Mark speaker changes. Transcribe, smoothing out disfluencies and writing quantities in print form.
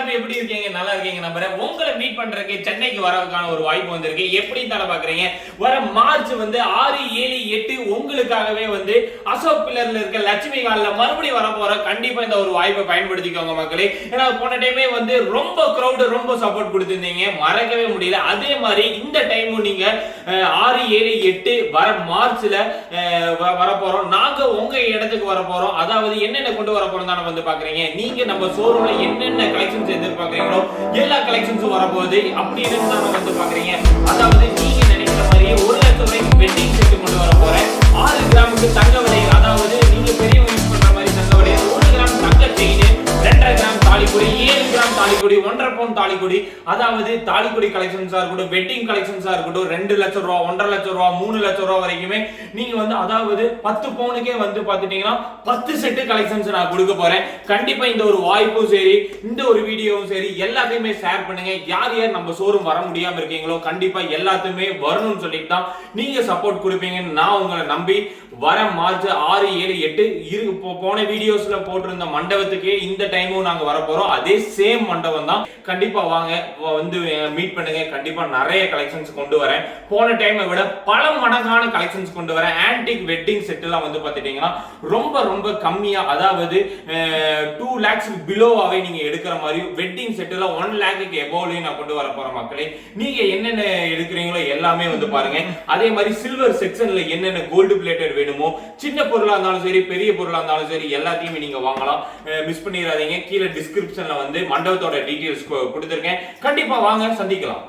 Speaker 1: எல்லாரும் எப்படி இருக்கீங்க? நல்லா இருக்கீங்க நம்புறேன். உங்களை மீட் பண்றதுக்கு சென்னைக்கு வரதுக்கான ஒரு வாய்ப்பு வந்திருக்கு. எப்படி தலை பாக்குறீங்க? வர மார்ச் 6, 7, 8 உங்களுக்காகவே அசோக் பில்லர்ல இருக்க லட்சுமி ஹால்ல மறுபடியும் வர போற. கண்டிப்பா இந்த ஒரு வாய்ப்பை பயன்படுத்திக்கோங்க மக்களே. ஏன்னா போன டைமே ரொம்ப கிரவுட் ரொம்ப சப்போர்ட் கொடுத்திருந்தீங்க, மறக்கவே முடியல. அதே மாதிரி இந்த டைமும் நீங்க 6, 7, 8 வர மார்ச்ல வர போறோம். நாங்க உங்க இடத்துக்கு வர போறோம். அதாவது என்னென்ன கொண்டு வர போறோம் தானே பாக்குறீங்க. நீங்க நம்ம ஷோரூம்ல என்னென்ன கலெக்ஷன்ஸ் எதிர்பார்க்கறீங்களோ எல்லா கலெக்ஷன்ஸும் வரப்போகுது. அப்படி இருந்து தானே பாக்குறீங்க. அதாவது நீங்க நினைக்கிற மாதிரி 1 லட்சம் ரூபாய்க்கு வெட்டிங் செட் கொண்டு வர போறேன். 6 கிராமுக்கு தங்க வளையல், அதாவது நீங்க பெரியவங்க யூஸ் பண்ற மாதிரி தங்க வளையல், 1 கிராம் தங்க செயின், 2.5 கிராம் தாலிக்குடி, 7 கிராம் தாலிக்குடி, 1.5 பவுன் தாலிக்குடி, அதாவது தாலிக்குடி கலெக்ஷன்ஸா இருக்கட்டும், வெட்டிங் கலெக்ஷன்ஸா இருக்கட்டும், 2 லட்சம் ரூபாய், 1.5 லட்சம் ரூபாய், 3 லட்சம் ரூபாய் வரைக்குமே நீங்க அதாவது 10 பவுனுக்கே பாத்துட்டீங்கன்னா 10 செட் கலெக்ஷன்ஸ் நான் கொடுக்க போறேன். கண்டிப்பா இந்த ஒரு வாய்ப்பும் சரி, இந்த ஒரு வீடியோவும் சரி, எல்லாத்தையுமே ஷேர் பண்ணுங்க. யார் யார் நம்ம ஷோரூம் வர முடியாம இருக்கீங்களோ கண்டிப்பா எல்லாத்தையுமே வரணும்னு சொல்லிட்டு தான் நீங்க சப்போர்ட் கொடுப்பீங்கன்னு நான் உங்களை நம்பி வர மார்ச் 6, 7, 8 போன வீடியோஸ்ல போட்டிருந்த மண்டபத்துக்கே இந்த டைமும் நாங்க வர போறோம். அதே சேம் மண்டபம் தான். கண்டிப்பா வாங்க, மீட் பண்ணுங்க. கண்டிப்பா நிறைய கலெக்ஷன்ஸ் கொண்டு வரேன். போன டைமை விட பல மடங்கான கலெக்ஷன்ஸ் கொண்டு வரேன். ஆன்டிக் வெட்டிங் செட் எல்லாம் பாத்துட்டீங்கன்னா ரொம்ப ரொம்ப கம்மியா, அதாவது 2 lakhs பிலோவாவே நீங்க எடுக்கிற மாதிரி வெட்டிங் செட் எல்லாம் 1 lakhக்கு எபோவ்லயும் நான் கொண்டு வர போறேன் மக்களே. நீங்க என்னென்ன எடுக்கிறீங்களோ எல்லாமே பாருங்க. அதே மாதிரி சில்வர் செக்ஷன்ல என்னென்ன கோல்டு பிளேட்டட் வேணுமோ, சின்ன பொருளா இருந்தாலும் சரி, பெரிய பொருளா இருந்தாலும் சரி, எல்லாத்தையுமே நீங்க வாங்கலாம். மிஸ் பண்ணிடாதீங்க. கீழே டிஸ்கிரிப்ஷன்ல மண்டபத்தோட டீடைல்ஸ் கொடுத்திருக்கேன். கண்டிப்பா வாங்க, சந்திக்கலாம்.